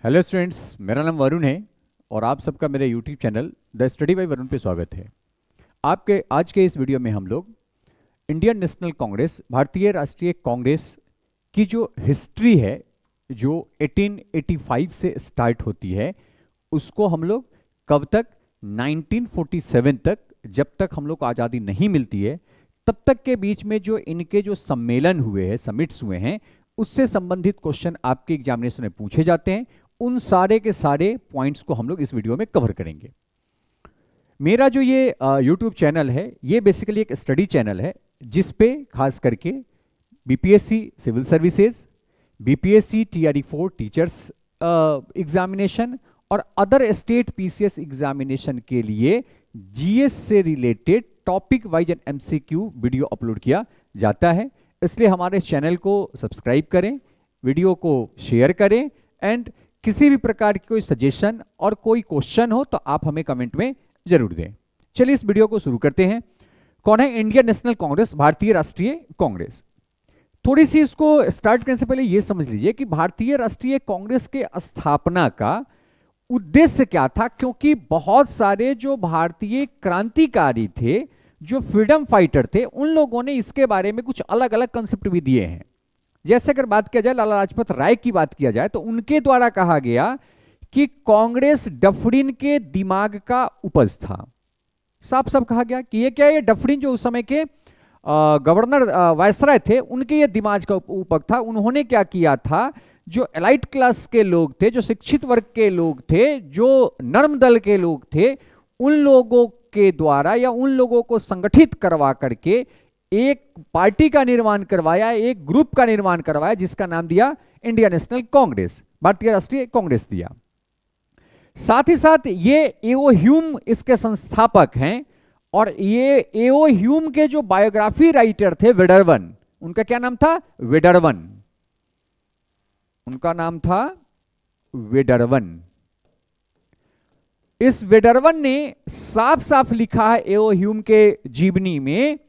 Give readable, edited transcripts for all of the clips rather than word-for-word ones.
Hello students, मेरा नाम वरुण है और आप सबका मेरे YouTube channel the study bye Varun पे स्वागत है। आपके आज के इस वीडियो में हम लोग इंडियन नेशनल कांग्रेस, भारतीय राष्ट्रीय कांग्रेस की जो हिस्ट्री है, जो 1885 से स्टार्ट होती है, उसको हम लोग कब तक 1947 तक, जब तक हम लोग को आज़ादी नहीं मिलती है तब तक के बीच में जो इनके जो सम्मेलन हुए हैं, समिट्स हुए हैं, उससे संबंधित क्वेश्चन आपके एग्जामिनेशन में पूछे जाते हैं। उन सारे के सारे पॉइंट्स को हम लोग इस वीडियो में कवर करेंगे। मेरा जो ये यूट्यूब चैनल है, ये बेसिकली एक स्टडी चैनल है जिस पे खास करके BPSC civil services, BPSC TRE 4 teachers examination और अदर स्टेट पीसीएस एग्जामिनेशन के लिए जीएस से related topic wise and MCQ video upload किया जाता है। इसलिए हमारे चैनल को सब्सक्राइब करें, वीडियो को शेयर करें एंड किसी भी प्रकार की कोई सजेशन और कोई क्वेश्चन हो तो आप हमें कमेंट में जरूर दें। चलिए इस वीडियो को शुरू करते हैं। कौन है इंडियन नेशनल कांग्रेस, भारतीय राष्ट्रीय कांग्रेस? थोड़ी सी इसको स्टार्ट करने से पहले यह समझ लीजिए कि भारतीय राष्ट्रीय कांग्रेस के स्थापना का उद्देश्य क्या था, क्योंकि बहुत सारे जो भारतीय क्रांतिकारी थे, जो फ्रीडम फाइटर थे, उन लोगों ने इसके बारे में कुछ अलग अलग कंसेप्ट भी दिए हैं। जैसे अगर बात किया जाए लाला लाजपत राय की बात किया जाए तो उनके द्वारा कहा गया कि कांग्रेस डफरिन के दिमाग का उपज था। साफ साफ कहा गया कि ये क्या है, ये डफरिन जो उस समय के गवर्नर वायसराय थे, उनके ये दिमाग का उपज था। उन्होंने क्या किया था, जो एलाइट क्लास के लोग थे, जो शिक्षित वर्ग के लोग थे, जो नर्म दल के लोग थे, उन लोगों के द्वारा या उन लोगों को संगठित करवा करके एक पार्टी का निर्माण करवाया, एक ग्रुप का निर्माण करवाया, जिसका नाम दिया इंडियन नेशनल कांग्रेस, भारतीय राष्ट्रीय कांग्रेस दिया। साथ ही साथ ये एओ ह्यूम इसके संस्थापक हैं और ये एओ ह्यूम के जो बायोग्राफी राइटर थे वेडरवन, उनका क्या नाम था? वेडरवन। उनका नाम था वेडरवन। इस वेडरवन ने साफ साफ लिखा है एओ ह्यूम के जीवनी में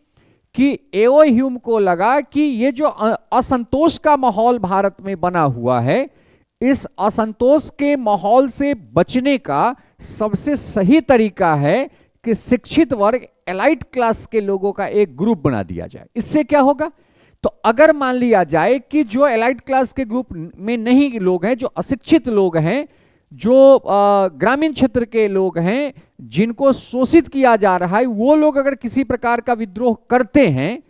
कि एओ ह्यूम को लगा कि ये जो असंतोष का माहौल भारत में बना हुआ है, इस असंतोष के माहौल से बचने का सबसे सही तरीका है कि शिक्षित वर्ग, एलाइट क्लास के लोगों का एक ग्रुप बना दिया जाए। इससे क्या होगा, तो अगर मान लिया जाए कि जो एलाइट क्लास के ग्रुप में नहीं लोग हैं, जो अशिक्षित लोग हैं, जो ग्रामीण क्षेत्र के लोग हैं, जिनको शोषित किया जा रहा है, वो लोग अगर किसी प्रकार का विद्रोह करते हैं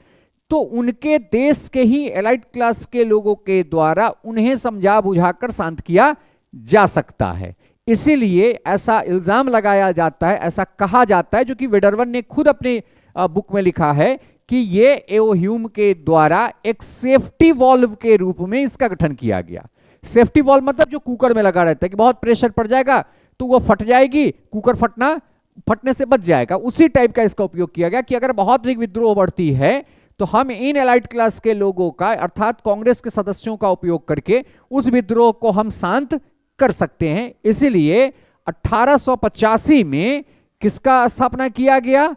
तो उनके देश के ही एलाइट क्लास के लोगों के द्वारा उन्हें समझा बुझाकर शांत किया जा सकता है। इसीलिए ऐसा इल्जाम लगाया जाता है, ऐसा कहा जाता है, जो कि वेडरवन ने खुद अपने बुक में लिखा है कि ये एओ ह्यूम के द्वारा एक सेफ्टी वॉल्व के रूप में इसका गठन किया गया। सेफ्टी वॉल्व मतलब जो कुकर में लगा रहता है कि बहुत प्रेशर पड़ जाएगा तो वो फट जाएगी, कुकर फटने से बच जाएगा। उसी टाइप का इसका उपयोग किया गया कि अगर बहुत अधिक विद्रोह बढ़ती है तो हम इन एलाइट क्लास के लोगों का, अर्थात कांग्रेस के सदस्यों का उपयोग करके उस विद्रोह को हम शांत कर सकते हैं। इसीलिए 1885 में किसका स्थापना किया गया?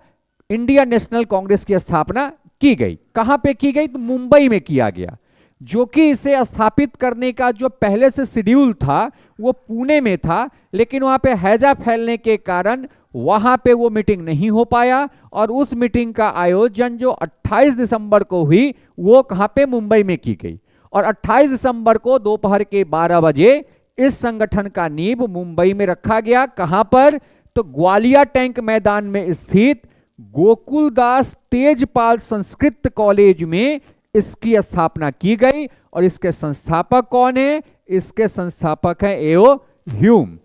इंडियन नेशनल कांग्रेस की स्थापना की गई। कहां पे की गई? तो मुंबई में किया गया। जो कि इसे स्थापित करने का जो पहले से शेड्यूल था वो पुणे में था, लेकिन वहां पे हैजा फैलने के कारण वहां पे वो मीटिंग नहीं हो पाया और उस मीटिंग का आयोजन जो 28 दिसंबर को हुई वो कहां पे? मुंबई में की गई। और 28 दिसंबर को दोपहर के 12 बजे इस संगठन का नींव मुंबई में रखा गया। कहां पर? तो ग्वालियर टैंक मैदान में स्थित गोकुलदास तेजपाल संस्कृत कॉलेज में इसकी स्थापना की गई। और इसके संस्थापक कौन है? इसके संस्थापक हैं एओ ह्यूम।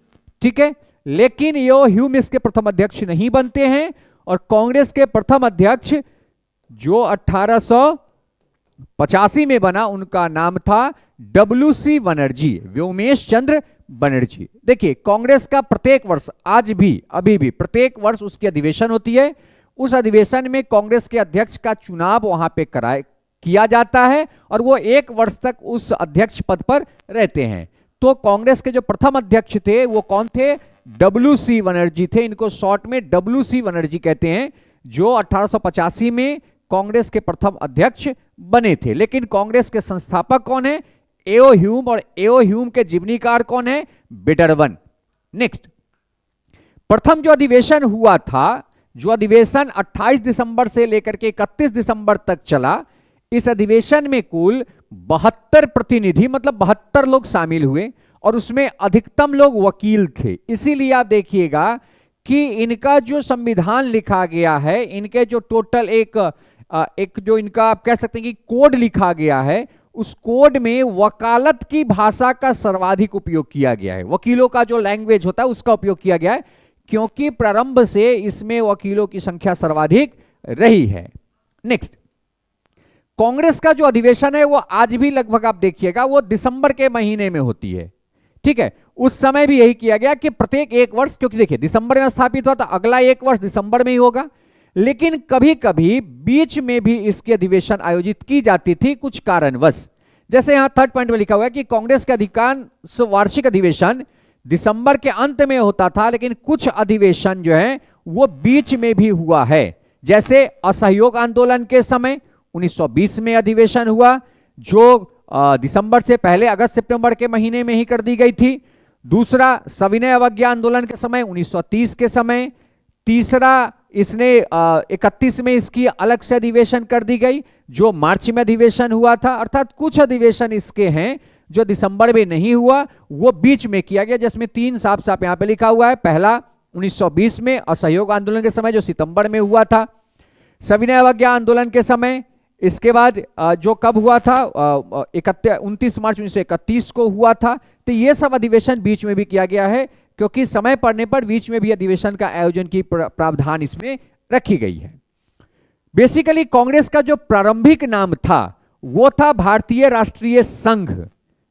ठीक है, लेकिन एओ ह्यूम इसके प्रथम अध्यक्ष नहीं बनते हैं और कांग्रेस के प्रथम अध्यक्ष जो 1885 में बना, उनका नाम था WC बनर्जी, व्योमेश चंद्र बनर्जी। देखिए, कांग्रेस का प्रत्येक वर्ष, आज भी, अभी भी प्रत्येक वर्ष उसकी अधिवेशन होती है। उस अधिवेशन में कांग्रेस के अध्यक्ष का चुनाव वहां पे किया जाता है और वो 1 वर्ष तक उस अध्यक्ष पद पर रहते हैं। तो कांग्रेस के जो प्रथम अध्यक्ष थे वो कौन थे? WC बनर्जी थे। इनको शॉर्ट में WC बनर्जी कहते हैं, जो 1885 में कांग्रेस के प्रथम अध्यक्ष बने थे। लेकिन कांग्रेस के संस्थापक कौन है? एओ ह्यूम, और एओ ह्यूम के जीवनीकार कौन है? बिडरवन। नेक्स्ट, प्रथम जो अधिवेशन हुआ था, जो अधिवेशन 28 दिसंबर से लेकर के 31 दिसंबर तक चला, इस अधिवेशन में कुल 72 प्रतिनिधि मतलब 72 लोग शामिल हुए और उसमें अधिकतम लोग वकील थे। इसीलिए आप देखिएगा कि इनका जो संविधान लिखा गया है, इनके जो टोटल एक जो इनका आप कह सकते हैं कि कोड लिखा गया है, उस कोड में वकालत की भाषा का सर्वाधिक उपयोग किया गया है। वकीलों का जो लैंग्वेज होता है उसका उपयोग किया गया है, क्योंकि प्रारंभ से इसमें वकीलों की संख्या सर्वाधिक रही है। नेक्स्ट, कांग्रेस का जो अधिवेशन है वो आज भी लगभग आप देखिएगा वो दिसंबर के महीने में होती है, ठीक है। उस समय भी यही किया गया कि प्रत्येक एक वर्ष, क्योंकि देखिए दिसंबर में स्थापित हुआ तो अगला एक वर्ष दिसंबर में ही होगा, लेकिन कभी कभी बीच में भी इसके अधिवेशन आयोजित की जाती थी कुछ कारणवश। जैसे यहां थर्ड पॉइंट में लिखा हुआ है कि कांग्रेस के अधिकांश वार्षिक अधिवेशन दिसंबर के अंत में होता था, लेकिन कुछ अधिवेशन जो है वो बीच में भी हुआ है। जैसे असहयोग आंदोलन के समय 1920 में अधिवेशन हुआ, जो दिसंबर से पहले अगस्त सितंबर के महीने में ही कर दी गई थी। दूसरा, सविनय अवज्ञा आंदोलन के समय 1930 के समय। तीसरा, इसने 31 में इसकी अलग से अधिवेशन कर दी गई, जो मार्च में अधिवेशन हुआ था। अर्थात कुछ अधिवेशन इसके हैं जो दिसंबर में नहीं हुआ, वो बीच में किया गया, जिसमें 3 साफ साफ यहां पे लिखा हुआ है। पहला 1920 में असहयोग आंदोलन के समय, जो सितंबर में हुआ था। सविनय अवज्ञा आंदोलन के समय, इसके बाद जो कब हुआ था 29 मार्च 1931 को हुआ था। तो ये सब अधिवेशन बीच में भी किया गया है, क्योंकि समय पड़ने पर बीच में भी अधिवेशन का आयोजन की प्रावधान इसमें रखी गई है। बेसिकली कांग्रेस का जो प्रारंभिक नाम था वो था भारतीय राष्ट्रीय संघ।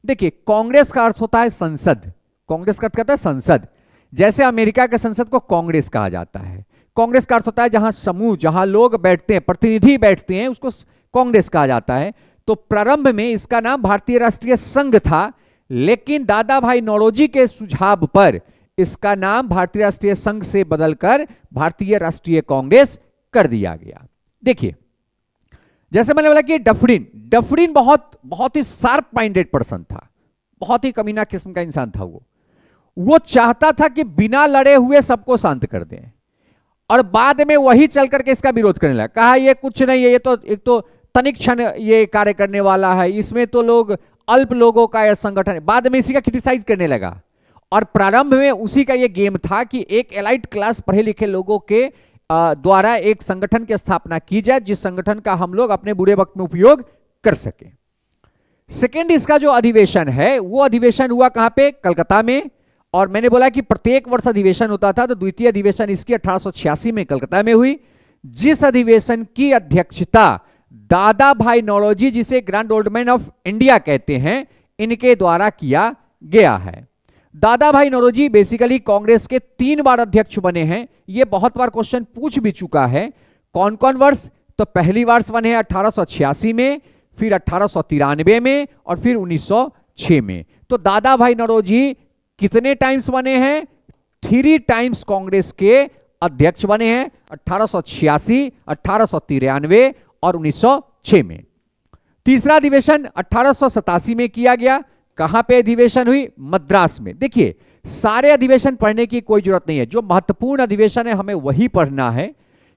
देखिए, कांग्रेस का अर्थ होता है संसद, कांग्रेस का अर्थ कहता है संसद। जैसे अमेरिका के संसद को कांग्रेस कहा जाता है, कांग्रेस का अर्थ होता है जहां समूह, जहां लोग बैठते हैं, प्रतिनिधि बैठते हैं, उसको कांग्रेस कहा जाता है। तो प्रारंभ में इसका नाम भारतीय राष्ट्रीय संघ था, लेकिन दादा भाई नौरोजी के सुझाव पर इसका नाम भारतीय राष्ट्रीय संघ से बदलकर भारतीय राष्ट्रीय कांग्रेस कर दिया गया। देखिए, जैसे मैंने बोला कि डफरिन बहुत ही शार्प माइंडेड पर्सन था, बहुत ही कमीना किस्म का इंसान था। वो चाहता था कि बिना लड़े हुए सबको शांत कर दें, और बाद में वही चल करके इसका विरोध करने लगा। कहा ये कुछ नहीं है, ये तो एक तो तनिक क्षण ये कार्य करने वाला है, इसमें तो लोग अल्प लोगों का यह संगठन है। बाद में इसी का क्रिटिसाइज करने लगा, और प्रारंभ में उसी का यह गेम था कि एक एलाइट क्लास पढ़े लिखे लोगों के द्वारा एक संगठन की स्थापना की जाए, जिस संगठन का हम लोग अपने बुरे वक्त में उपयोग कर सके। सेकेंड, इसका जो अधिवेशन है वो अधिवेशन हुआ कहां पे? कलकत्ता में। और मैंने बोला कि प्रत्येक वर्ष अधिवेशन होता था, तो द्वितीय अधिवेशन इसकी 1886 में कलकत्ता में हुई, जिस अधिवेशन की अध्यक्षता दादा भाई नौरोजी, जिसे grand old man of India कहते हैं, इनके द्वारा किया गया है। दादा भाई नौरोजी बेसिकली कांग्रेस के 3 बार अध्यक्ष बने हैं। यह बहुत बार क्वेश्चन पूछ भी चुका है। कौन कौन वर्ष? तो पहली वर्ष बने 1886 में, फिर 1893 में, और फिर 1906 में। तो दादा भाई नौरोजी कितने टाइम्स बने हैं? 3 टाइम्स कांग्रेस के अध्यक्ष बने हैं, 1886, 1893 और 1906 में। तीसरा अधिवेशन 1887 में किया गया। कहां पे अधिवेशन हुई? मद्रास में। देखिए, सारे अधिवेशन पढ़ने की कोई जरूरत नहीं है, जो महत्वपूर्ण अधिवेशन है हमें वही पढ़ना है,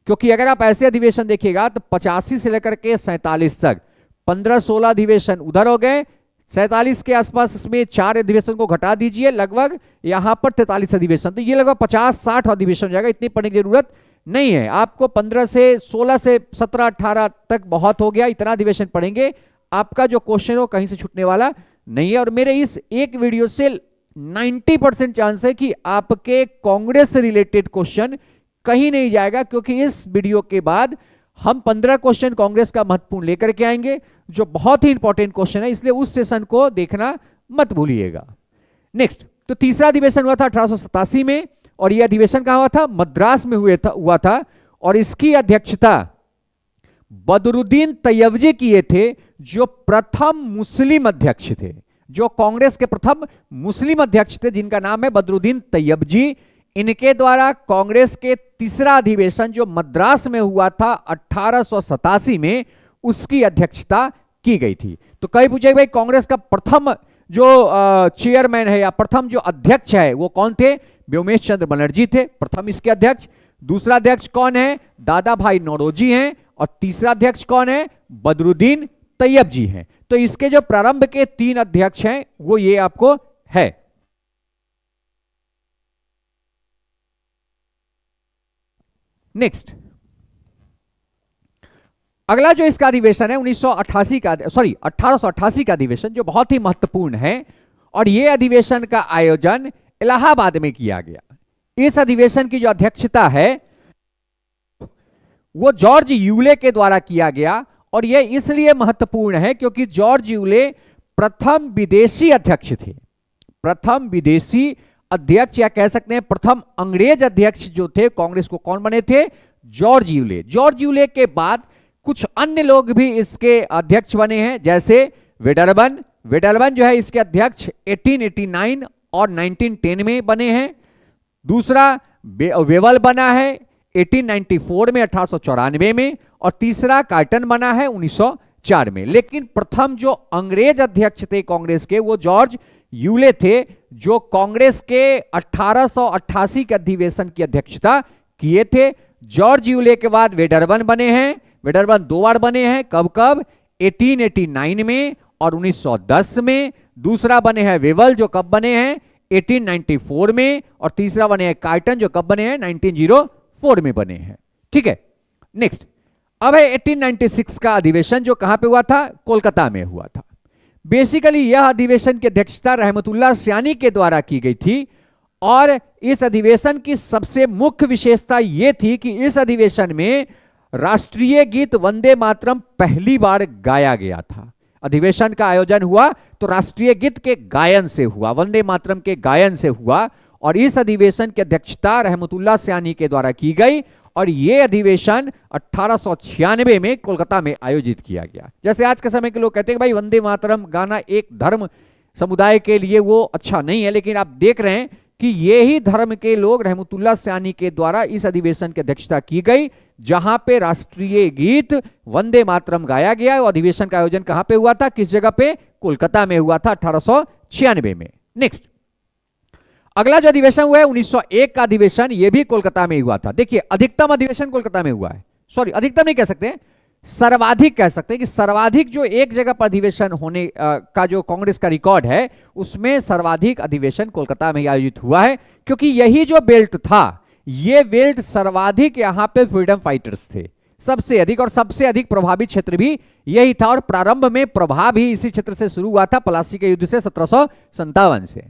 क्योंकि अगर आप ऐसे अधिवेशन देखिएगा तो 85 से लेकर के 47 तक 15-16 अधिवेशन उधर हो गए, 47 के आसपास इसमें 4 अधिवेशन को घटा दीजिए, लगभग यहां पर 43 अधिवेशन, तो ये लगभग 50-60 अधिवेशन हो जाएगा। इतनी पढ़ने की जरूरत नहीं है आपको। 15 से 16 से 17, 18 तक बहुत हो गया, इतना अधिवेशन पढ़ेंगे, आपका जो क्वेश्चन हो कहीं से छूटने वाला नहीं है। और मेरे इस एक वीडियो से 90% चांस है कि आपके कांग्रेस से रिलेटेड क्वेश्चन कहीं नहीं जाएगा, क्योंकि इस वीडियो के बाद हम 15 क्वेश्चन कांग्रेस का महत्वपूर्ण लेकर के आएंगे, जो बहुत ही इंपॉर्टेंट क्वेश्चन है, इसलिए उस सेशन को देखना मत भूलिएगा। नेक्स्ट, तो तीसरा अधिवेशन हुआ था 1887 में, और यह अधिवेशन कहां हुआ था? मद्रास में हुआ था, और इसकी अध्यक्षता बदरुद्दीन तैयबजी किए थे, जो प्रथम मुस्लिम अध्यक्ष थे, जो कांग्रेस के प्रथम मुस्लिम अध्यक्ष थे, जिनका नाम है बदरुद्दीन तैयबजी। इनके द्वारा कांग्रेस के तीसरा अधिवेशन जो मद्रास में हुआ था 1887 में, उसकी अध्यक्षता की गई थी। तो कई पूछे भाई कांग्रेस का प्रथम जो चेयरमैन है या प्रथम जो अध्यक्ष है वो कौन थे? व्योमेश चंद्र बनर्जी थे प्रथम इसके अध्यक्ष। दूसरा अध्यक्ष कौन है? दादा भाई नौरोजी हैं। और तीसरा अध्यक्ष कौन है? बदरुद्दीन तैयब जी हैं। तो इसके जो प्रारंभ के 3 अध्यक्ष हैं वो ये आपको है। नेक्स्ट, अगला जो इसका अधिवेशन है 1988 का, सॉरी 1888 का अधिवेशन, जो बहुत ही महत्वपूर्ण है। और यह अधिवेशन का आयोजन इलाहाबाद में किया गया। इस अधिवेशन की जो अध्यक्षता है वो जॉर्ज यूले के द्वारा किया गया। और यह इसलिए महत्वपूर्ण है क्योंकि जॉर्ज यूले प्रथम विदेशी अध्यक्ष थे। प्रथम विदेशी अध्यक्ष या कह सकते हैं प्रथम अंग्रेज अध्यक्ष जो थे कांग्रेस को, कौन बने थे? George Yule. जॉर्ज यूले के बाद कुछ अन्य लोग भी इसके अध्यक्ष बने हैं, जैसे वेडरबन। वेडरबन जो है इसके अध्यक्ष 1889 और 1910 में बने हैं। दूसरा वेवल बना है 1894 में, 1894 में। और तीसरा कार्टन बना है 1904 में। लेकिन प्रथम जो अंग्रेज अध्यक्ष थे कांग्रेस के वो जॉर्ज यूले थे, जो कांग्रेस के 1888 के अधिवेशन की अध्यक्षता किए थे। जॉर्ज यूले के बाद वेडरबन बने हैं। वेडरबन 2 बार बने हैं। कब कब? 1889 में और 1910 में। दूसरा बने हैं वेवल, जो कब बने हैं? 1894 में। और तीसरा बने हैं कार्टन, जो कब बने हैं? 1904 में बने हैं। ठीक है, नेक्स्ट। अब है 1896 का अधिवेशन, जो कहां पे हुआ था? कोलकाता में हुआ था। बेसिकली यह अधिवेशन की अध्यक्षता रहमतुल्लाह सयानी के द्वारा की गई थी। और इस अधिवेशन की सबसे मुख्य विशेषता यह थी कि इस अधिवेशन में राष्ट्रीय गीत वंदे मातरम पहली बार गाया गया था। अधिवेशन का आयोजन हुआ तो राष्ट्रीय गीत के गायन से हुआ, वंदे मातरम के गायन से हुआ। और इस अधिवेशन की अध्यक्षता रहमतुल्लाह सयानी के द्वारा की गई। और यह अधिवेशन 1896 में कोलकाता में आयोजित किया गया। जैसे आज के समय के लोग कहते हैं कि भाई वंदे मातरम गाना एक धर्म समुदाय के लिए वो अच्छा नहीं है, लेकिन आप देख रहे हैं कि ये ही धर्म के लोग रहमतुल्लाह सयानी के द्वारा इस अधिवेशन की अध्यक्षता की गई, जहां पे राष्ट्रीय गीत वंदे मातरम गाया गया। और अधिवेशन का आयोजन कहां पे हुआ था? किस जगह पे? कोलकाता में हुआ था 1896 में। नेक्स्ट, अगला जो अधिवेशन हुआ है 1901 का अधिवेशन, यह भी कोलकाता में हुआ था। देखिए, अधिकतम अधिवेशन कोलकाता में हुआ है, सॉरी अधिकतम नहीं कह सकते, सर्वाधिक कह सकते हैं कि सर्वाधिक जो एक जगह पर अधिवेशन होने का जो कांग्रेस का रिकॉर्ड है उसमें सर्वाधिक अधिवेशन कोलकाता में आयोजित हुआ है। क्योंकि यही जो बेल्ट था, ये बेल्ट सर्वाधिक यहां पे फ्रीडम फाइटर्स थे, सबसे अधिक। और सबसे अधिक प्रभावित क्षेत्र भी यही था। और प्रारंभ में प्रभाव ही इसी क्षेत्र से शुरू हुआ था, प्लासी के युद्ध से 1757 से।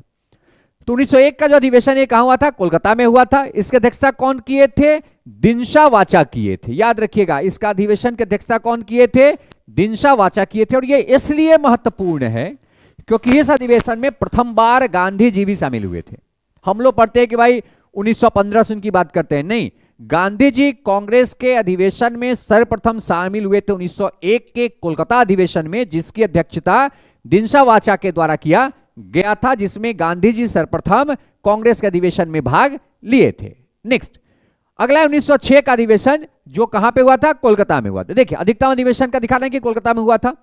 तो 1901 का जो अधिवेशन ये कहां हुआ था? कोलकाता में हुआ था। इसकी अध्यक्षता कौन किए थे? दिनशा वाचा किए थे। याद रखिएगा, इसका अधिवेशन की अध्यक्षता कौन किए थे? दिनशा वाचा किए थे। और ये इसलिए महत्वपूर्ण है क्योंकि इस अधिवेशन में प्रथम बार गांधी जी भी शामिल हुए थे। हम लोग पढ़ते हैं कि भाई 1915 से उनकी बात करते हैं, नहीं, गांधी जी कांग्रेस के अधिवेशन में सर्वप्रथम शामिल हुए थे 1901 के कोलकाता अधिवेशन में, जिसकी अध्यक्षता दिनशा वाचा के द्वारा किया गया था, जिसमें गांधी जी सर्वप्रथम कांग्रेस के अधिवेशन में भाग लिए थे। नेक्स्ट, अगला 1906 का अधिवेशन, जो कहां पे हुआ था? कोलकाता में हुआ था। देखिए, अधिकतम अधिवेशन का दिखा रहे हैं कि कोलकाता में हुआ था।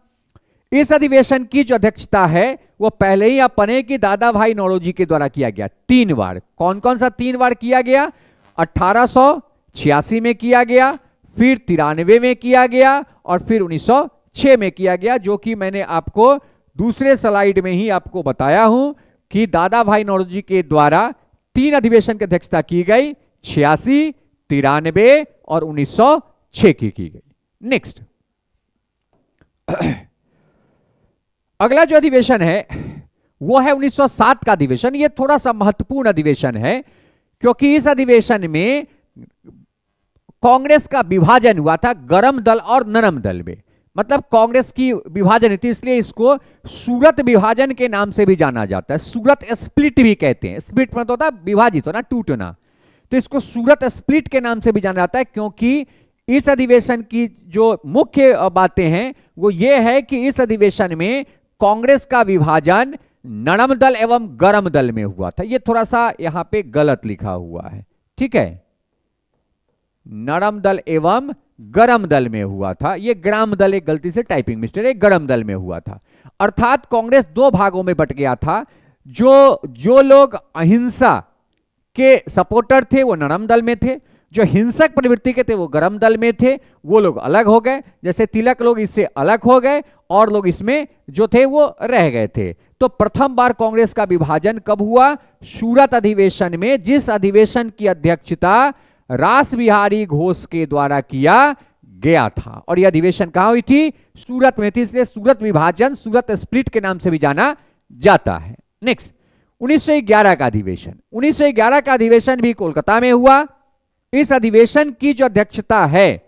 इस अधिवेशन की जो अध्यक्षता है वो पहले ही आप पढ़े कि दादा भाई नौरोजी के द्वारा किया गया 3 बार। कौन कौन सा 3 बार किया गया? 1886 में किया गया, फिर 93 में किया गया और फिर 1906 में किया गया, जो कि मैंने आपको दूसरे स्लाइड में ही आपको बताया हूं कि दादा भाई नौरोजी के द्वारा 3 अधिवेशन की अध्यक्षता की गई, 86, 93 और 1906 की गई। नेक्स्ट, अगला जो अधिवेशन है वो है 1907 का अधिवेशन। ये थोड़ा सा महत्वपूर्ण अधिवेशन है क्योंकि इस अधिवेशन में कांग्रेस का विभाजन हुआ था गरम दल और नरम दल में। मतलब कांग्रेस की विभाजन थी, इसलिए इसको सूरत विभाजन के नाम से भी जाना जाता है। सूरत स्प्लिट भी कहते हैं। स्प्लिट मतलब होता है विभाजित होना, टूटना। तो इसको सूरत स्प्लिट के नाम से भी जाना जाता है क्योंकि इस अधिवेशन की जो मुख्य बातें हैं वो ये है कि इस अधिवेशन में कांग्रेस का विभाजन नरम दल एवं गरम दल में हुआ था। ये थोड़ा सा यहां पे गलत लिखा हुआ है, ठीक है, नरम दल एवं गरम दल में हुआ था। ये ग्राम दल, एक गलती से टाइपिंग मिस्टेक है, गरम दल में हुआ था। अर्थात कांग्रेस दो भागों में बट गया था। जो लोग अहिंसा के सपोर्टर थे वो नरम दल में थे, जो हिंसक प्रवृत्ति के थे वो गरम दल में थे। वो लोग अलग हो गए, जैसे तिलक लोग इससे अलग हो गए और लोग इसमें जो थे वो रह गए थे। तो प्रथम बार कांग्रेस का विभाजन कब हुआ? सूरत अधिवेशन में, जिस अधिवेशन की अध्यक्षता रास बिहारी घोष के द्वारा किया गया था। और यह अधिवेशन कहां हुई थी? सूरत में थी, इसलिए सूरत विभाजन, सूरत स्प्लिट के नाम से भी जाना जाता है। नेक्स्ट, 1911 का अधिवेशन। 1911 का अधिवेशन भी कोलकाता में हुआ। इस अधिवेशन की जो अध्यक्षता है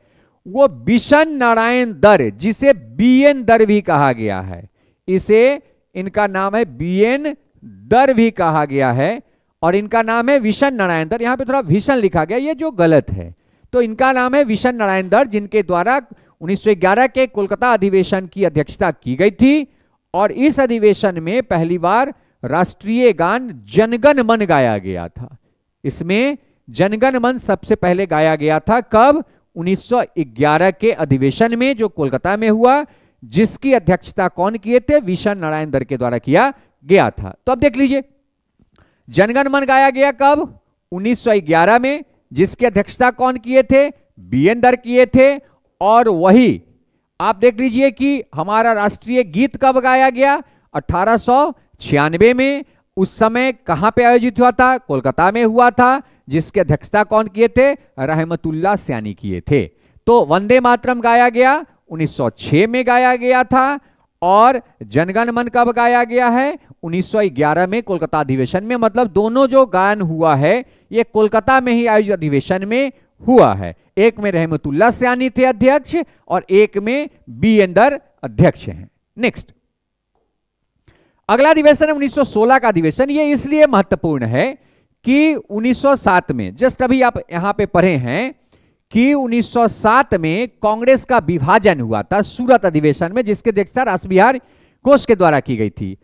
वो बिशन नारायण दर, जिसे बीएन दर भी कहा गया है, इसे इनका नाम है बीएन दर भी कहा गया है, और इनका नाम है विशन नारायण दर। यहां पे थोड़ा भीषण लिखा गया, ये जो गलत है, तो इनका नाम है विशन नारायण दर, जिनके द्वारा 1911 के कोलकाता अधिवेशन की अध्यक्षता की गई थी। और इस अधिवेशन में पहली बार राष्ट्रीय गान जनगण मन गाया गया था। इसमें जनगण मन सबसे पहले गाया गया था कब? 1911 के अधिवेशन में, जो कोलकाता में हुआ, जिसकी अध्यक्षता कौन किए थे? विशन नारायण दर के द्वारा किया गया था। तो अब देख लीजिए, जनगण मन गाया गया कब? 1911 में, जिसकी अध्यक्षता कौन किए थे? बीएन दर किए थे। और वही आप देख लीजिए कि हमारा राष्ट्रीय गीत कब गाया गया? 1896 में। उस समय कहां पे आयोजित हुआ था? कोलकाता में हुआ था, जिसकी अध्यक्षता कौन किए थे? रहमतुल्लाह सयानी किए थे। तो वंदे मातरम गाया गया 1906 में गाया गया था। और जनगण मन कब गाया गया है? 1911 में कोलकाता अधिवेशन में। मतलब दोनों जो गान हुआ है ये कोलकाता में ही आयोजित अधिवेशन में हुआ है। एक में रहमतुल्लाह सयानी थे अध्यक्ष और एक में बीएन दर अध्यक्ष हैं। नेक्स्ट, अगला अधिवेशन है 1916 का अधिवेशन। ये इसलिए महत्वपूर्ण है कि 1907 में, जस्ट अभी आप यहां पे पढ़े हैं कि 1907 में कांग्रेस का विभाजन हुआ था सूरत अधिवेशन में, जिसके अध्यक्षता रासबिहारी घोष के द्वारा की गई थी।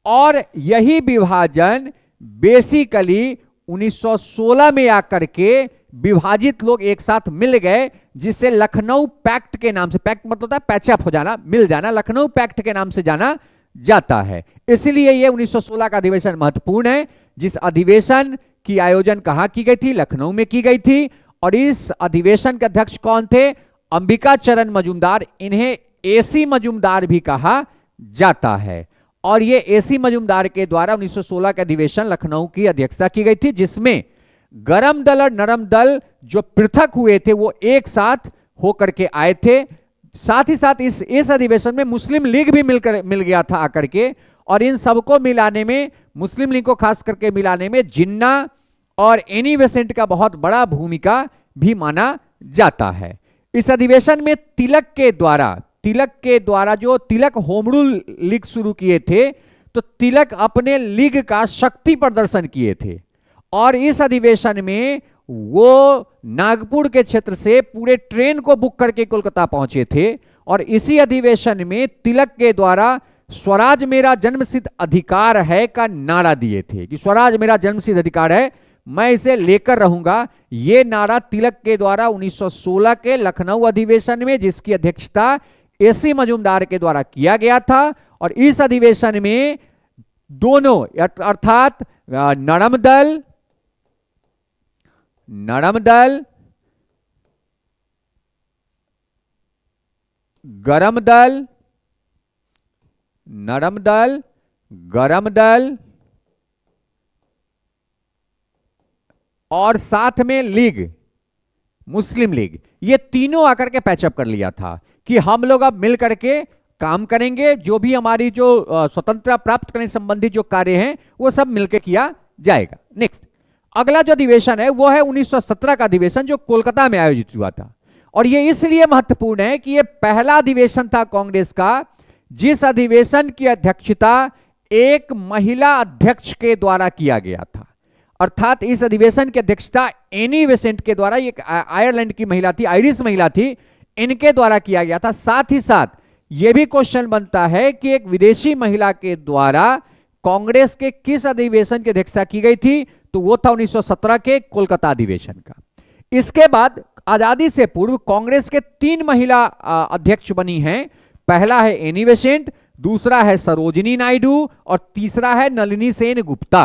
और यही विभाजन बेसिकली 1916 में आकर के विभाजित लोग एक साथ मिल गए, जिसे लखनऊ पैक्ट के नाम से, पैक्ट मतलब होता है पैचअप हो जाना, मिल जाना, लखनऊ पैक्ट के नाम से जाना जाता है। इसलिए यह 1916 का अधिवेशन महत्वपूर्ण है, जिस अधिवेशन की आयोजन कहां की गई थी? लखनऊ में की गई थी। और इस अधिवेशन के अध्यक्ष कौन थे? अंबिका चरण मजूमदार। इन्हें एसी मजूमदार भी कहा जाता है। और ये एसी मजूमदार के द्वारा 1916 के अधिवेशन लखनऊ की अध्यक्षता की गई थी, जिसमें गरम दल और नरम दल जो पृथक हुए थे वो एक साथ होकर के आए थे। साथ ही साथ इस अधिवेशन में मुस्लिम लीग भी मिल गया था आकर के। और इन सबको मिलाने में, मुस्लिम लीग को खास करके मिलाने में जिन्ना और एनी बेसेंट का बहुत बड़ा भूमिका भी माना जाता है। इस अधिवेशन में तिलक के द्वारा जो तिलक होम रूल लीग शुरू किए थे, तो तिलक अपने लीग का शक्ति प्रदर्शन किए थे। और इस अधिवेशन में वो नागपुर के क्षेत्र से पूरे ट्रेन को बुक करके कोलकाता पहुंचे थे। और इसी अधिवेशन में तिलक के द्वारा स्वराज मेरा जन्मसिद्ध अधिकार है का नारा दिए थे कि स्वराज मेरा जन्मसिद्ध अधिकार है, मैं इसे लेकर रहूंगा। यह नारा तिलक के द्वारा 1916 के लखनऊ अधिवेशन में, जिसकी अध्यक्षता एसी मजूमदार के द्वारा किया गया था। और इस अधिवेशन में दोनों अर्थात नरम दल, गरम दल, नरम दल, गरम दल और साथ में लीग, मुस्लिम लीग, ये तीनों आकर के पैचअप कर लिया था कि हम लोग अब मिल करके काम करेंगे, जो भी हमारी जो स्वतंत्रता प्राप्त करने संबंधी जो कार्य हैं वो सब मिलकर किया जाएगा। नेक्स्ट, अगला जो अधिवेशन है वो है 1917 का अधिवेशन, जो कोलकाता में आयोजित हुआ था। और ये इसलिए महत्वपूर्ण है कि ये पहला अधिवेशन था कांग्रेस का जिस अधिवेशन की अध्यक्षता एक महिला अध्यक्ष के द्वारा किया गया था। अर्थात इस अधिवेशन की अध्यक्षता एनी बेसेंट के द्वारा, एक आयरलैंड की महिला थी, आयरिश महिला थी, इनके द्वारा किया गया था। साथ ही साथ यह भी क्वेश्चन बनता है कि एक विदेशी महिला के द्वारा कांग्रेस के किस अधिवेशन की अध्यक्षता की गई थी, तो वो था 1917 के कोलकाता अधिवेशन का। इसके बाद आजादी से पूर्व कांग्रेस के 3 महिला अध्यक्ष बनी हैं। पहला है एनी बेसेंट, दूसरा है सरोजिनी नायडू और तीसरा है नलिनी सेन गुप्ता।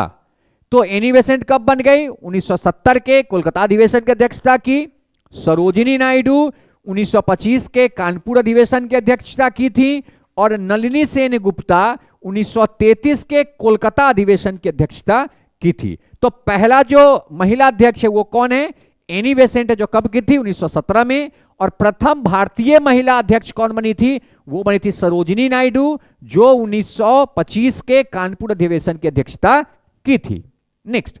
तो एनी बेसेंट कब बन गई? 1970 के कोलकाता अधिवेशन की अध्यक्षता की। सरोजिनी नायडू 1925 के कानपुर अधिवेशन की अध्यक्षता की थी और नलिनी सेन गुप्ता 1933 के कोलकाता अधिवेशन की अध्यक्षता की थी। तो पहला जो महिला अध्यक्ष है वो कौन है? एनी बेसेंट है, जो कब की थी? 1917 में। और प्रथम भारतीय महिला अध्यक्ष कौन बनी थी? वो बनी थी सरोजिनी नायडू, जो 1925 के कानपुर अधिवेशन की अध्यक्षता की थी। नेक्स्ट,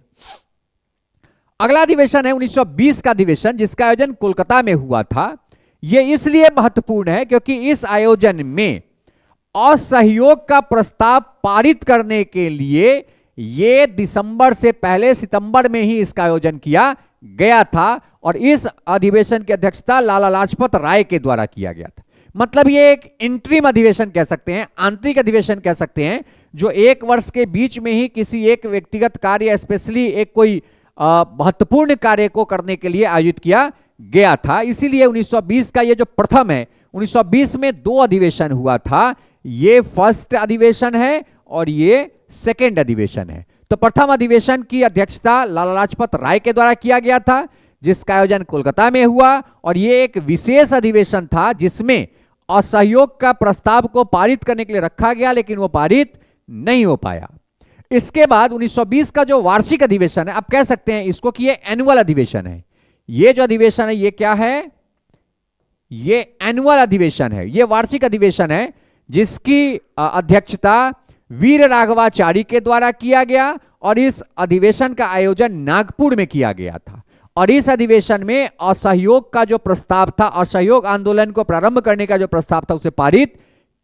अगला अधिवेशन है 1920 का अधिवेशन, जिसका आयोजन कोलकाता में हुआ था। यह इसलिए महत्वपूर्ण है क्योंकि इस आयोजन में असहयोग का प्रस्ताव पारित करने के लिए यह दिसंबर से पहले सितंबर में ही इसका आयोजन किया गया था और इस अधिवेशन की अध्यक्षता लाला लाजपत राय के द्वारा किया गया था। मतलब ये एक इंटरिम अधिवेशन कह सकते हैं, आंतरिक अधिवेशन कह सकते हैं, जो 1 वर्ष के बीच में ही किसी एक व्यक्तिगत कार्य, स्पेशली एक कोई महत्वपूर्ण कार्य को करने के लिए आयोजित किया गया था। इसीलिए 1920 का ये जो प्रथम है, 1920 में 2 अधिवेशन हुआ था। ये फर्स्ट अधिवेशन है और ये सेकेंड अधिवेशन है। तो प्रथम अधिवेशन की अध्यक्षता लाला लाजपत राय के द्वारा किया गया था, जिसका आयोजन कोलकाता में हुआ और यह एक विशेष अधिवेशन था जिसमें असहयोग का प्रस्ताव को पारित करने के लिए रखा गया, लेकिन वो पारित नहीं हो पाया। इसके बाद 1920 का जो वार्षिक अधिवेशन है, आप कह सकते हैं इसको कि ये एनुअल अधिवेशन है। ये जो अधिवेशन है ये क्या है? ये एनुअल अधिवेशन है, ये वार्षिक अधिवेशन है, जिसकी अध्यक्षता वीर राघवाचारी के द्वारा किया गया और इस अधिवेशन का आयोजन नागपुर में किया गया था। और इस अधिवेशन में असहयोग का जो प्रस्ताव था, असहयोग आंदोलन को प्रारंभ करने का जो प्रस्ताव था, उसे पारित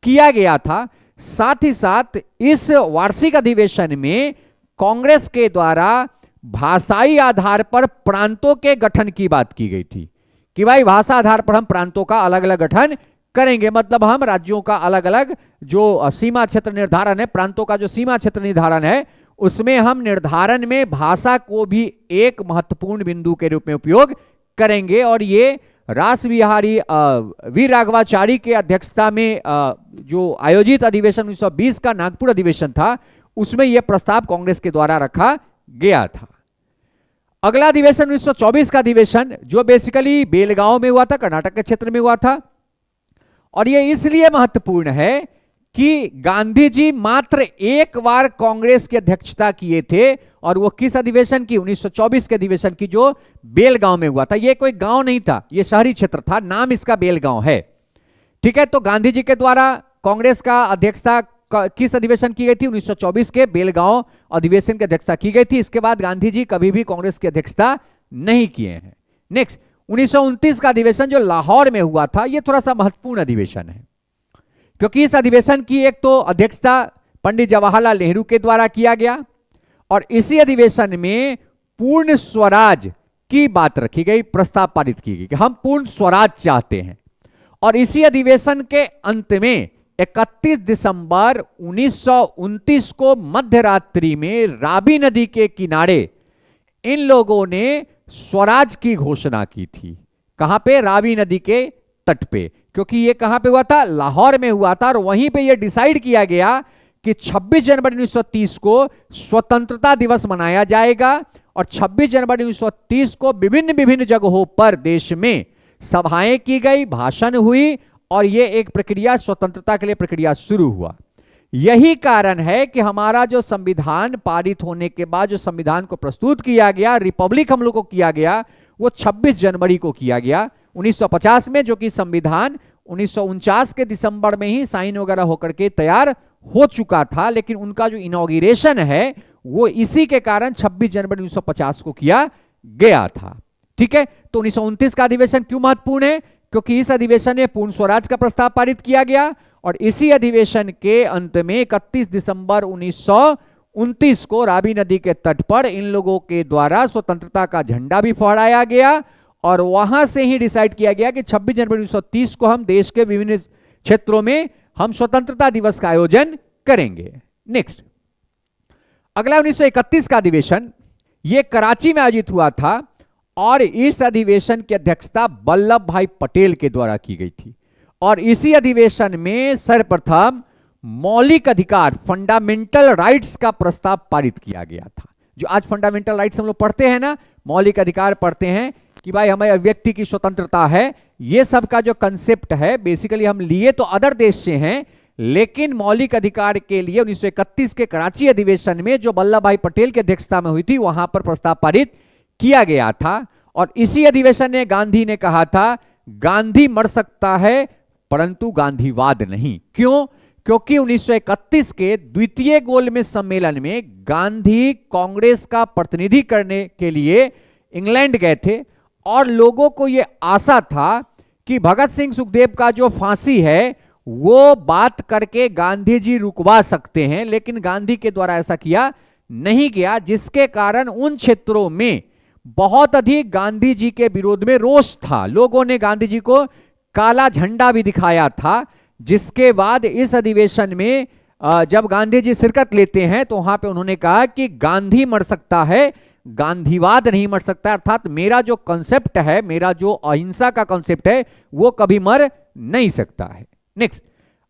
किया गया था। साथ ही साथ इस वार्षिक अधिवेशन में कांग्रेस के द्वारा भाषाई आधार पर प्रांतों के गठन की बात की गई थी कि भाई भाषा आधार पर हम प्रांतों का अलग अलग गठन करेंगे। मतलब हम राज्यों का अलग अलग जो सीमा क्षेत्र निर्धारण है, प्रांतों का जो सीमा क्षेत्र निर्धारण है, उसमें हम निर्धारण में भाषा को भी एक महत्वपूर्ण बिंदु के रूप में उपयोग करेंगे। और ये रास बिहारी वीर राघवाचारी के अध्यक्षता में जो आयोजित अधिवेशन 1920 का नागपुर अधिवेशन था, उसमें यह प्रस्ताव कांग्रेस के द्वारा रखा गया था। अगला अधिवेशन 1924 का अधिवेशन, जो बेसिकली बेलगांव में हुआ था, कर्नाटक के क्षेत्र में हुआ था। और यह इसलिए महत्वपूर्ण है कि गांधी जी मात्र 1 बार कांग्रेस की अध्यक्षता किए थे, और वो किस अधिवेशन की? 1924 के अधिवेशन की, जो बेलगांव में हुआ था। ये कोई गांव नहीं था, ये शहरी क्षेत्र था, नाम इसका बेलगांव है। ठीक है, तो गांधी जी के द्वारा कांग्रेस का अध्यक्षता किस अधिवेशन की गई थी? 1924 के बेलगांव अधिवेशन की अध्यक्षता की गई थी। इसके बाद गांधी जी कभी भी कांग्रेस की अध्यक्षता नहीं किए हैं। नेक्स्ट, 1929 का अधिवेशन जो लाहौर में हुआ था, यह थोड़ा सा महत्वपूर्ण अधिवेशन है, क्योंकि इस अधिवेशन की एक तो अध्यक्षता पंडित जवाहरलाल नेहरू के द्वारा किया गया और इसी अधिवेशन में पूर्ण स्वराज की बात रखी गई, प्रस्ताव पारित की गई कि हम पूर्ण स्वराज चाहते हैं। और इसी अधिवेशन के अंत में 31 दिसंबर 1929 को मध्य रात्रि में रावी नदी के किनारे इन लोगों ने स्वराज की घोषणा की थी। कहां पे? रावी नदी के तट पे। क्योंकि ये कहां पे हुआ था? लाहौर में हुआ था। और वहीं पे ये डिसाइड किया गया कि 26 जनवरी 1930 को स्वतंत्रता दिवस मनाया जाएगा और 26 जनवरी 1930 को विभिन्न विभिन्न जगहों पर देश में सभाएं की गई, भाषण हुई और ये एक प्रक्रिया, स्वतंत्रता के लिए प्रक्रिया शुरू हुआ। यही कारण है कि हमारा जो संविधान पारित होने के बाद जो संविधान को प्रस्तुत किया गया, रिपब्लिक हम लोग को किया गया, वो 26 जनवरी को किया गया 1950 में, जो कि संविधान 1949 के दिसंबर में ही साइन वगैरह होकर के तैयार हो चुका था। लेकिन उनका जो इनॉग्रेशन है वो इसी के कारण 26 जनवरी 1950 को किया गया था। ठीक है, तो 1929 का अधिवेशन क्यों महत्वपूर्ण है? क्योंकि इस अधिवेशन में पूर्ण स्वराज का प्रस्ताव पारित किया गया और इसी अधिवेशन के अंत में 31 दिसंबर 1929 को रावी नदी के तट पर इन लोगों के द्वारा स्वतंत्रता का झंडा भी फहराया गया और वहां से ही डिसाइड किया गया कि 26 जनवरी 1930 को हम देश के विभिन्न क्षेत्रों में हम स्वतंत्रता दिवस का आयोजन करेंगे। नेक्स्ट, अगला 1931 का अधिवेशन, यह कराची में आयोजित हुआ था और इस अधिवेशन की अध्यक्षता वल्लभ भाई पटेल के द्वारा की गई थी। और इसी अधिवेशन में सर्वप्रथम मौलिक अधिकार, फंडामेंटल राइट्स का प्रस्ताव पारित किया गया था। जो आज फंडामेंटल राइट्स हम लोग पढ़ते हैं ना, मौलिक अधिकार पढ़ते हैं कि भाई हमें व्यक्ति की स्वतंत्रता है, ये सब का जो कंसेप्ट है बेसिकली हम लिए तो अदर देश से हैं, लेकिन मौलिक अधिकार के लिए 1931 के कराची अधिवेशन में जो वल्लभ भाई पटेल की अध्यक्षता में हुई थी वहां पर प्रस्ताव पारित किया गया था। और इसी अधिवेशन में गांधी ने कहा था गांधी मर सकता है परंतु गांधीवाद नहीं। क्यों? क्योंकि 1931 के द्वितीय गोलमेज सम्मेलन में गांधी कांग्रेस का प्रतिनिधि करने के लिए इंग्लैंड गए थे और लोगों को यह आशा था कि भगत सिंह सुखदेव का जो फांसी है वो बात करके गांधी जी रुकवा सकते हैं, लेकिन गांधी के द्वारा ऐसा किया नहीं गया, जिसके कारण उन क्षेत्रों में बहुत अधिक गांधी जी के विरोध में रोष था। लोगों ने गांधी जी को काला झंडा भी दिखाया था, जिसके बाद इस अधिवेशन में जब गांधी जी शिरकत लेते हैं तो वहां पे उन्होंने कहा कि गांधी मर सकता है, गांधीवाद नहीं मर सकता, अर्थात मेरा जो कॉन्सेप्ट है, मेरा जो अहिंसा का कॉन्सेप्ट है वो कभी मर नहीं सकता है। नेक्स्ट,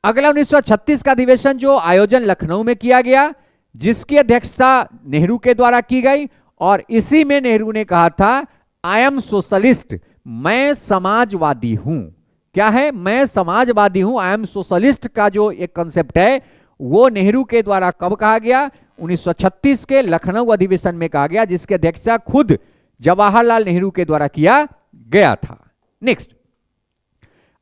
अगला 1936 का अधिवेशन जो आयोजन लखनऊ में किया गया, जिसकी अध्यक्षता नेहरू के द्वारा की गई, और इसी में नेहरू ने कहा था आई एम सोशलिस्ट, मैं समाजवादी हूं। क्या है? मैं समाजवादी हूं, आई एम सोशलिस्ट का जो एक कंसेप्ट है वो नेहरू के द्वारा कब कहा गया? 1936 के लखनऊ अधिवेशन में कहा गया, जिसकी अध्यक्षता खुद जवाहरलाल नेहरू के द्वारा किया गया था। नेक्स्ट,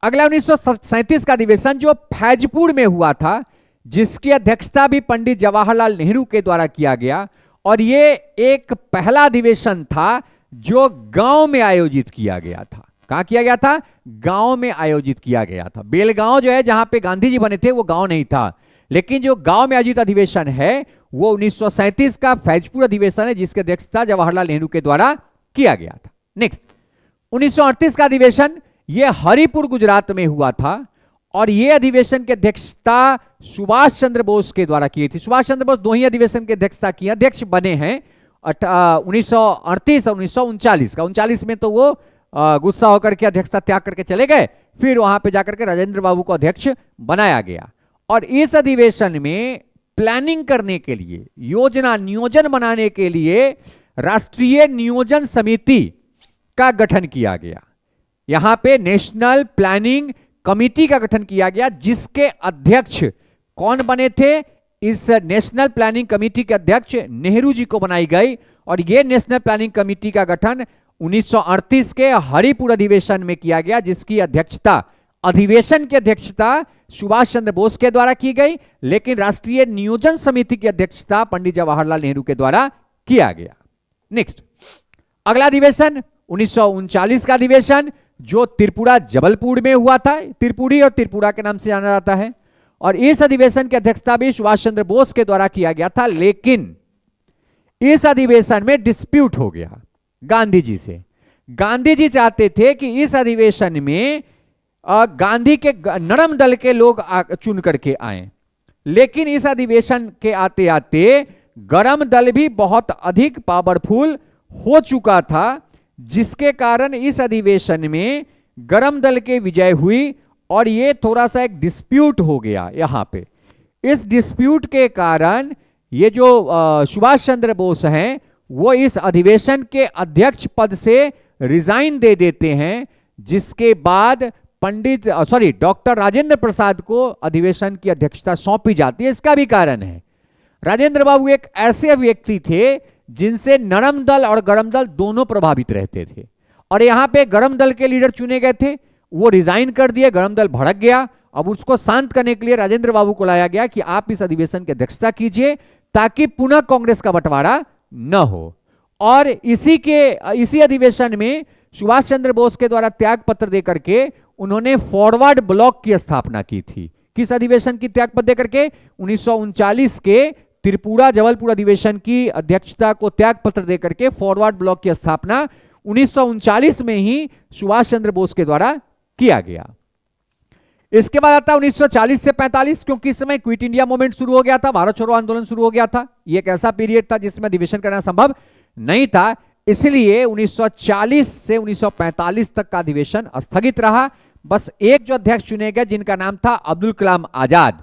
अगला 1937 का अधिवेशन जो फैजपुर में हुआ था, जिसकी अध्यक्षता भी पंडित जवाहरलाल नेहरू के द्वारा किया गया, और ये एक पहला अधिवेशन था जो गांव में आयोजित किया गया था। कहां किया गया था? गांव में आयोजित किया गया था। बेलगांव जो है जहां पे गांधी जी बने थे वो गांव नहीं था, लेकिन जो गांव में आयोजित अधिवेशन है वो 1937 का फैजपुर अधिवेशन है, जिसकी अध्यक्षता जवाहरलाल नेहरू के द्वारा किया गया था। नेक्स्ट, 1938 का अधिवेशन ये हरिपुर गुजरात में हुआ था, और यह अधिवेशन की अध्यक्षता सुभाष चंद्र बोस के द्वारा की थी। सुभाष चंद्र बोस दो ही अधिवेशन की अध्यक्षता की, अध्यक्ष बने हैं 1938 और 1939 का। 1939 में तो वो गुस्सा होकर के अध्यक्षता त्याग करके चले गए, फिर वहां पे जाकर के राजेंद्र बाबू को अध्यक्ष बनाया गया। और इस अधिवेशन में प्लानिंग करने के लिए, योजना नियोजन बनाने के लिए राष्ट्रीय नियोजन समिति का गठन किया गया। यहां पे नेशनल प्लानिंग कमेटी का गठन किया गया, जिसके अध्यक्ष कौन बने थे? इस नेशनल प्लानिंग कमेटी के अध्यक्ष नेहरू जी को बनाई गई, और यह नेशनल प्लानिंग कमेटी का गठन 1938 के हरिपुर अधिवेशन में किया गया, जिसकी अध्यक्षता, अधिवेशन की अध्यक्षता सुभाष चंद्र बोस के द्वारा की गई, लेकिन राष्ट्रीय नियोजन समिति की अध्यक्षता पंडित जवाहरलाल नेहरू के द्वारा किया गया। नेक्स्ट, अगला अधिवेशन 1939 का अधिवेशन जो त्रिपुरा जबलपुर में हुआ था, त्रिपुरी और त्रिपुरा के नाम से जाना जाता है, और इस अधिवेशन की अध्यक्षता भी सुभाष चंद्र बोस के द्वारा किया गया था। लेकिन इस अधिवेशन में डिस्प्यूट हो गया गांधी जी से। गांधी जी चाहते थे कि इस अधिवेशन में गांधी के नरम दल के लोग चुन करके आए, लेकिन इस अधिवेशन के आते आते गरम दल भी बहुत अधिक पावरफुल हो चुका था, जिसके कारण इस अधिवेशन में गरम दल के विजय हुई, और ये थोड़ा सा एक डिस्प्यूट हो गया यहां पे। इस डिस्प्यूट के कारण ये जो सुभाष चंद्र बोस हैं वो इस अधिवेशन के अध्यक्ष पद से रिजाइन दे देते हैं, जिसके बाद डॉक्टर राजेंद्र प्रसाद को अधिवेशन की अध्यक्षता सौंपी जाती है। इसका भी कारण है, राजेंद्र बाबू एक ऐसे व्यक्ति थे जिनसे नरम दल और गरम दल दोनों प्रभावित रहते थे, और यहां पे गरम दल के लीडर चुने गए थे, वो रिजाइन कर दिए, गरम दल भड़क गया। अब उसको शांत करने के लिए राजेंद्र बाबू को लाया गया कि आप इस अधिवेशन की अध्यक्षता कीजिए, ताकि पुनः कांग्रेस का बंटवारा न हो। और इसी अधिवेशन में सुभाष चंद्र बोस के द्वारा त्याग पत्र देकर के उन्होंने फॉरवर्ड ब्लॉक की स्थापना की थी। किस अधिवेशन की त्याग पत्र देकर के? 1939 के त्रिपुरा जबलपुर अधिवेशन की अध्यक्षता को त्याग पत्र देकर के फॉरवर्ड ब्लॉक की स्थापना 1939 में ही सुभाष चंद्र बोस के द्वारा किया गया। इसके बाद आता 1940 से 45, क्योंकि इस समय क्विट इंडिया मूवमेंट शुरू हो गया था, भारत छोड़ो आंदोलन शुरू हो गया था। यह एक ऐसा पीरियड था जिसमें अधिवेशन करना संभव नहीं था। इसलिए 1940 से 1945 तक का अधिवेशन स्थगित रहा। बस एक जो अध्यक्ष चुने गए जिनका नाम था अब्दुल कलाम आजाद,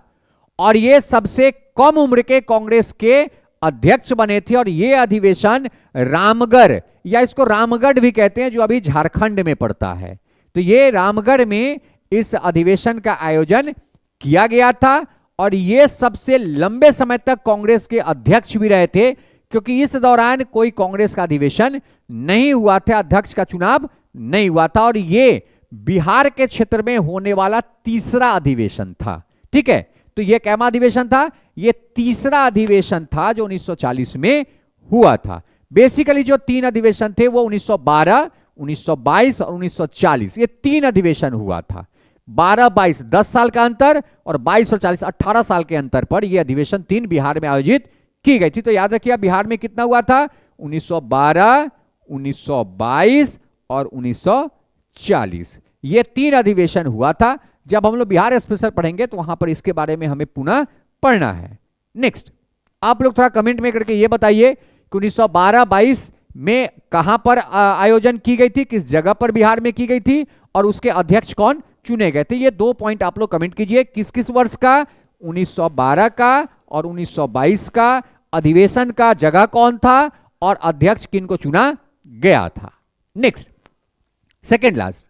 और ये सबसे कम उम्र के कांग्रेस के अध्यक्ष बने थे। और ये अधिवेशन रामगढ़, या इसको रामगढ़ भी कहते हैं, जो अभी झारखंड में पड़ता है, तो ये रामगढ़ में इस अधिवेशन का आयोजन किया गया था। और ये सबसे लंबे समय तक कांग्रेस के अध्यक्ष भी रहे थे, क्योंकि इस दौरान कोई कांग्रेस का अधिवेशन नहीं हुआ था, अध्यक्ष का चुनाव नहीं हुआ था। और ये बिहार के क्षेत्र में होने वाला तीसरा अधिवेशन था। ठीक है, तो ये कैमा अधिवेशन था? ये तीसरा अधिवेशन था जो 1940 में हुआ था। बेसिकली जो तीन अधिवेशन थे वो 1912, 1922 और 1940, ये तीन अधिवेशन हुआ था। 12-22 10 साल का अंतर, और 22 और 40 18 साल के अंतर पर यह अधिवेशन तीन बिहार में आयोजित की गई थी। तो याद रखिए बिहार में कितना हुआ था? 1912, 1922 और 1940, ये तीन अधिवेशन हुआ था। जब हम लोग बिहार स्पेशल पढ़ेंगे तो वहां पर इसके बारे में हमें पुनः पढ़ना है। नेक्स्ट, आप लोग थोड़ा कमेंट में करके ये बताइए कि 1912-22 में कहां पर आयोजन की गई थी, किस जगह पर बिहार में की गई थी, और उसके अध्यक्ष कौन चुने गए थे। ये 2 पॉइंट आप लोग कमेंट कीजिए, किस किस वर्ष का, 1912 का और 1922 का, अधिवेशन का जगह कौन था और अध्यक्ष किनको चुना गया था। नेक्स्ट, सेकेंड लास्ट,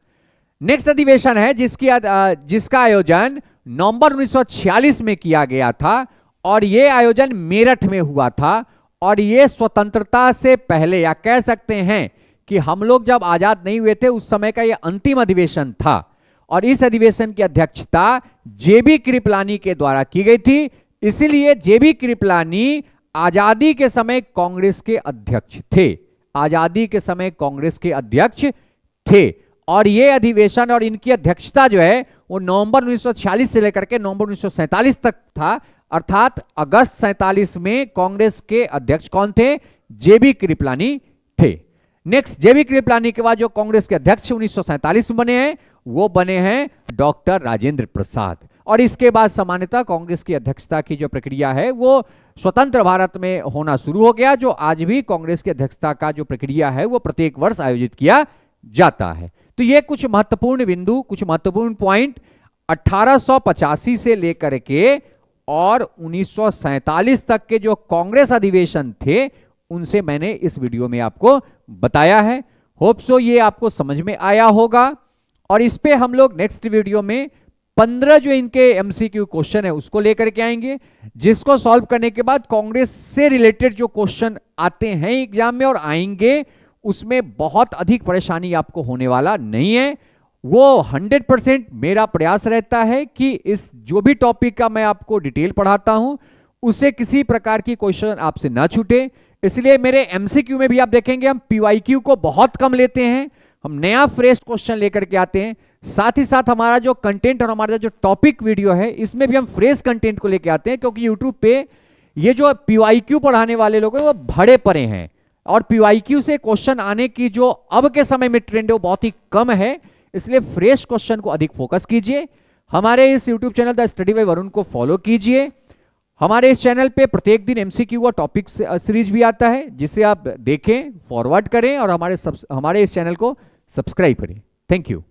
नेक्स्ट अधिवेशन है जिसका आयोजन नवंबर 1946 में किया गया था, और यह आयोजन मेरठ में हुआ था। और यह स्वतंत्रता से पहले, या कह सकते हैं कि हम लोग जब आजाद नहीं हुए थे उस समय का यह अंतिम अधिवेशन था। और इस अधिवेशन की अध्यक्षता जेबी कृपलानी के द्वारा की गई थी। इसलिए जेबी कृपलानी आजादी के समय कांग्रेस के अध्यक्ष थे, आजादी के समय कांग्रेस के अध्यक्ष थे। और ये अधिवेशन और इनकी अध्यक्षता जो है वो नवंबर 1946 से लेकर के नवंबर 1947 तक था, अर्थात अगस्त 47 में कांग्रेस के अध्यक्ष कौन थे? जेबी कृपलानी थे। नेक्स्ट, जेबी कृपलानी के बाद जो कांग्रेस के अध्यक्ष 1947 में बने हैं वो बने हैं डॉक्टर राजेंद्र प्रसाद। और इसके बाद सामान्यतः कांग्रेस की अध्यक्षता की जो प्रक्रिया है वो स्वतंत्र भारत में होना शुरू हो गया, जो आज भी कांग्रेस की अध्यक्षता का जो प्रक्रिया है वो प्रत्येक वर्ष आयोजित किया जाता है। तो ये कुछ महत्वपूर्ण बिंदु, कुछ महत्वपूर्ण पॉइंट 1885 से लेकर के और 1947 तक के जो कांग्रेस अधिवेशन थे उनसे मैंने इस वीडियो में आपको बताया है। होप सो ये आपको समझ में आया होगा। और इस पे हम लोग नेक्स्ट वीडियो में 15 जो इनके एमसीक्यू क्वेश्चन है उसको लेकर के आएंगे, जिसको सॉल्व करने के बाद कांग्रेस से रिलेटेड जो क्वेश्चन आते हैं एग्जाम में और आएंगे उसमें बहुत अधिक परेशानी आपको होने वाला नहीं है। वो 100% मेरा प्रयास रहता है कि इस जो भी टॉपिक का मैं आपको डिटेल पढ़ाता हूं उससे किसी प्रकार की क्वेश्चन आपसे ना छूटे। इसलिए मेरे एमसीक्यू में भी आप देखेंगे हम पीवाईक्यू को बहुत कम लेते हैं, हम नया फ्रेश क्वेश्चन लेकर के आते हैं। साथ ही साथ हमारा जो कंटेंट और हमारा जो टॉपिक वीडियो है इसमें भी हम फ्रेश कंटेंट को लेकर आते हैं, क्योंकि यूट्यूब पे ये जो पीवाईक्यू पढ़ाने वाले लोग हैं वो भरे पड़े हैं, और पीवाईक्यू से क्वेश्चन आने की जो अब के समय में ट्रेंड है वो बहुत ही कम है। इसलिए फ्रेश क्वेश्चन को अधिक फोकस कीजिए। हमारे इस YouTube channel the study bye Varun को फॉलो कीजिए। हमारे इस चैनल पे प्रत्येक दिन एमसीक्यू और टॉपिक सीरीज भी आता है, जिसे आप देखें, फॉरवर्ड करें और हमारे इस चैनल को सब्सक्राइब करें। Thank you.